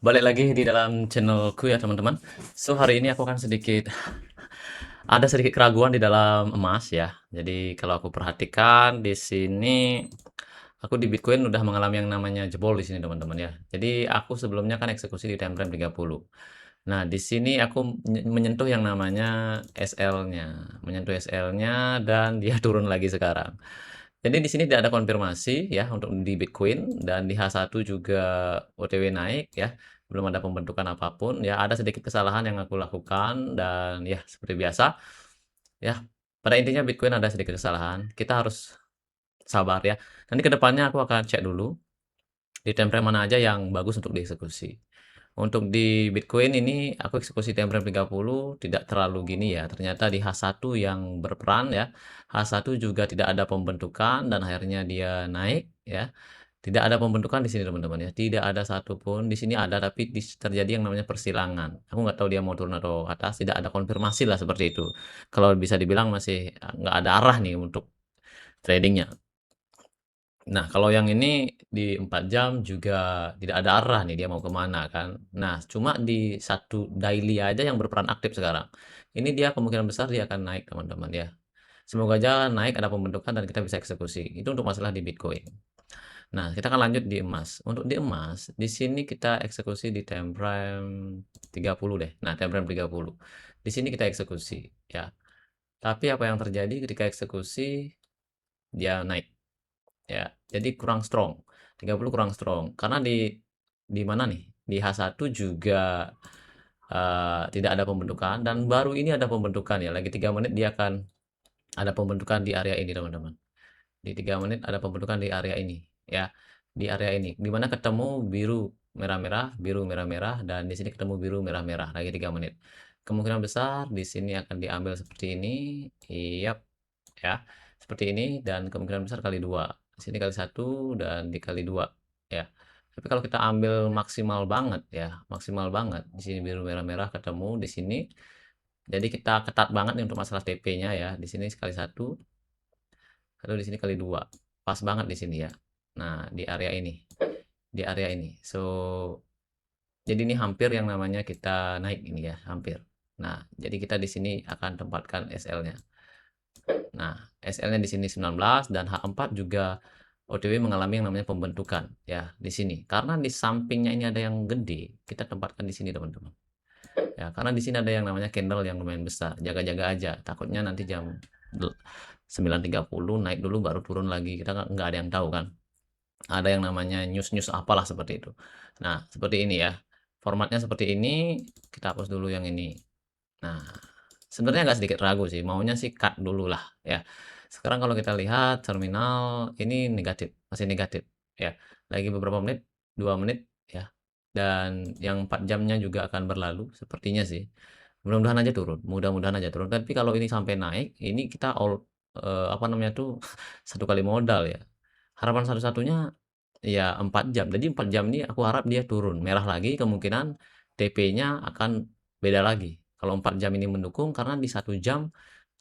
Balik lagi di dalam channelku ya teman-teman. Hari ini aku akan ada sedikit keraguan di dalam emas ya. Jadi kalau aku perhatikan di sini, aku di Bitcoin udah mengalami yang namanya jebol di sini teman-teman ya. Jadi aku sebelumnya kan eksekusi di time frame 30. Nah, di sini aku menyentuh yang namanya SL-nya, menyentuh SL-nya dan dia turun lagi sekarang. Jadi di sini tidak ada konfirmasi ya untuk di Bitcoin dan di H1 juga OTW naik ya, belum ada pembentukan apapun ya, ada sedikit kesalahan yang aku lakukan dan ya seperti biasa ya. Pada intinya Bitcoin ada sedikit kesalahan, kita harus sabar ya. Nanti kedepannya aku akan cek dulu di time frame mana aja yang bagus untuk dieksekusi. Untuk di Bitcoin ini aku eksekusi time frame 30 tidak terlalu gini ya. Ternyata di H1 yang berperan ya. H1 juga tidak ada pembentukan dan akhirnya dia naik ya. Tidak ada pembentukan di sini teman-teman ya. Tidak ada satupun. Di sini ada tapi terjadi yang namanya persilangan. Aku nggak tahu dia mau turun atau atas. Tidak ada konfirmasi lah seperti itu. Kalau bisa dibilang masih nggak ada arah nih untuk tradingnya. Nah, kalau yang ini di 4 jam juga tidak ada arah nih dia mau kemana kan. Nah, cuma di satu daily aja yang berperan aktif sekarang. Ini dia kemungkinan besar dia akan naik teman-teman ya. Semoga aja naik ada pembentukan dan kita bisa eksekusi. Itu untuk masalah di Bitcoin. Nah, kita akan lanjut di emas. Untuk di emas, di sini kita eksekusi di time frame 30 deh. Nah, time frame 30. Di sini kita eksekusi ya. Tapi apa yang terjadi ketika eksekusi dia naik ya, jadi kurang strong, 30 kurang strong, karena di mana nih, di H1 juga, tidak ada pembentukan dan baru ini ada pembentukan ya, lagi 3 menit dia akan ada pembentukan di area ini teman-teman. Di 3 menit ada pembentukan di area ini, ya, di area ini, di mana ketemu biru merah-merah, biru merah-merah, dan di sini ketemu biru merah-merah, lagi 3 menit. Kemungkinan besar di sini akan diambil seperti ini, yap, ya, seperti ini dan kemungkinan besar kali dua. Di sini kali satu dan dikali dua, ya. Tapi kalau kita ambil maksimal banget ya, maksimal banget. Di sini biru merah-merah ketemu di sini. Jadi kita ketat banget nih untuk masalah TP-nya ya. Di sini sekali satu, lalu di sini kali dua. Pas banget di sini ya. Nah, di area ini, di area ini. Jadi ini hampir yang namanya kita naik ini ya, hampir. Nah, jadi kita di sini akan tempatkan SL-nya. Nah, SL-nya di sini 19 dan H4 juga OTW mengalami yang namanya pembentukan ya di sini. Karena di sampingnya ini ada yang gede, kita tempatkan di sini teman-teman. Ya, karena di sini ada yang namanya candle yang lumayan besar. Jaga-jaga aja. Takutnya nanti jam 9.30 naik dulu baru turun lagi. Kita nggak ada yang tahu kan. Ada yang namanya news-news apalah seperti itu. Nah, seperti ini ya. Formatnya seperti ini. Kita hapus dulu yang ini. Nah, sebenarnya agak sedikit ragu sih, maunya sih cut dulu lah ya. Sekarang kalau kita lihat terminal ini negatif, masih negatif ya. Lagi beberapa menit, 2 menit ya. Dan yang 4 jamnya juga akan berlalu sepertinya sih. Mudah-mudahan aja turun, mudah-mudahan aja turun. Tapi kalau ini sampai naik, ini kita apa namanya tuh satu kali modal ya. Harapan satu-satunya ya 4 jam. Jadi 4 jam ini aku harap dia turun, merah lagi kemungkinan TP-nya akan beda lagi. Kalau 4 jam ini mendukung karena di 1 jam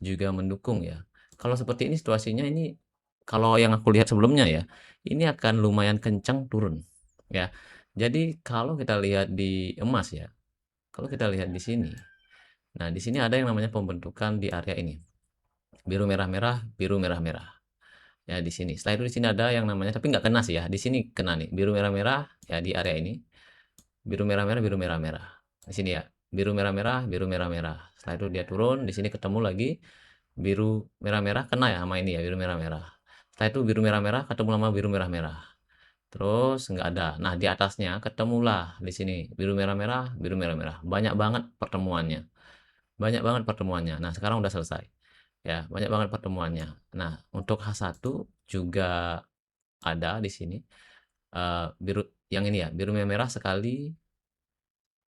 juga mendukung ya. Kalau seperti ini situasinya ini kalau yang aku lihat sebelumnya ya, ini akan lumayan kencang turun ya. Jadi kalau kita lihat di emas ya, kalau kita lihat di sini. Nah, di sini ada yang namanya pembentukan di area ini. Biru merah-merah, biru merah-merah. Ya di sini. Setelah itu di sini ada yang namanya tapi nggak kena sih ya. Di sini kena nih. Biru merah-merah ya di area ini. Biru merah-merah, biru merah-merah. Di sini ya. Biru merah-merah, biru merah-merah. Setelah itu dia turun, di sini ketemu lagi biru merah-merah kena ya sama ini ya, biru merah-merah. Setelah itu biru merah-merah ketemu sama biru merah-merah. Terus nggak ada. Nah, di atasnya ketemulah di sini biru merah-merah, biru merah-merah. Banyak banget pertemuannya. Banyak banget pertemuannya. Nah, sekarang udah selesai. Ya, banyak banget pertemuannya. Nah, untuk H1 juga ada di sini. Biru yang ini ya, biru merah-merah sekali.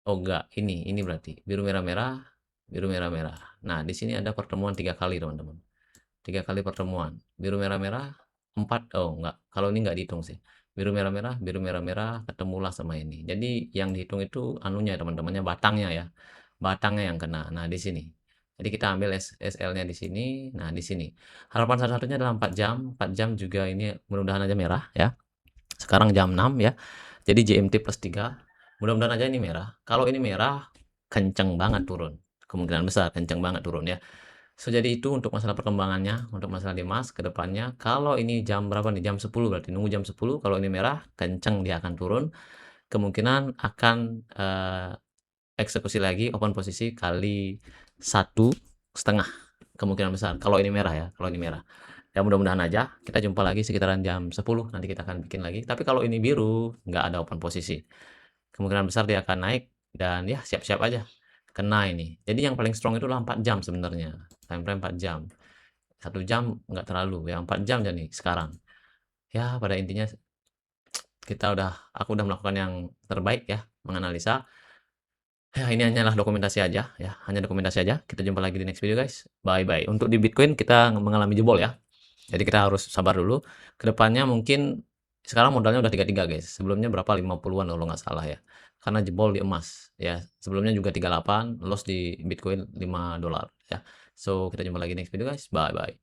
Oh enggak, ini berarti biru merah-merah, biru merah-merah. Nah, di sini ada pertemuan 3 kali, teman-teman. 3 kali pertemuan. Biru merah-merah, 4. Oh enggak, kalau ini enggak dihitung sih. Biru merah-merah, ketemulah sama ini. Jadi yang dihitung itu anunya, teman-temannya, batangnya ya. Batangnya yang kena. Nah, di sini. Jadi kita ambil SL-nya di sini. Nah, di sini. Harapan satu-satunya adalah 4 jam. 4 jam juga ini mudah-mudahan aja merah ya. Sekarang jam 6 ya. Jadi GMT plus 3. Mudah-mudahan aja ini merah. Kalau ini merah, kenceng banget turun. Kemungkinan besar kenceng banget turun ya. So, jadi itu untuk masalah perkembangannya, untuk masalah Dimas ke depannya. Kalau ini jam berapa nih? Jam 10 berarti. Nunggu jam 10, kalau ini merah, kenceng dia akan turun. Kemungkinan akan eksekusi lagi open posisi kali 1,5 kemungkinan besar. Kalau ini merah ya, kalau ini merah. Ya mudah-mudahan aja kita jumpa lagi sekitaran jam 10, nanti kita akan bikin lagi. Tapi kalau ini biru, nggak ada open posisi. Kemungkinan besar dia akan naik dan ya siap-siap aja kena ini. Jadi yang paling strong itu adalah 4 jam sebenarnya. Time frame 4 jam. 1 jam nggak terlalu, ya 4 jam jadi sekarang. Ya pada intinya aku udah melakukan yang terbaik ya, menganalisa. Ya ini hanyalah dokumentasi aja ya, hanya dokumentasi aja. Kita jumpa lagi di next video guys. Bye bye. Untuk di Bitcoin kita mengalami jebol ya. Jadi kita harus sabar dulu. Kedepannya mungkin sekarang modalnya udah 33 guys. Sebelumnya berapa? 50-an kalau nggak salah ya. Karena jebol di emas ya. Sebelumnya juga 38, loss di Bitcoin $5 ya. So kita jumpa lagi next video guys. Bye bye.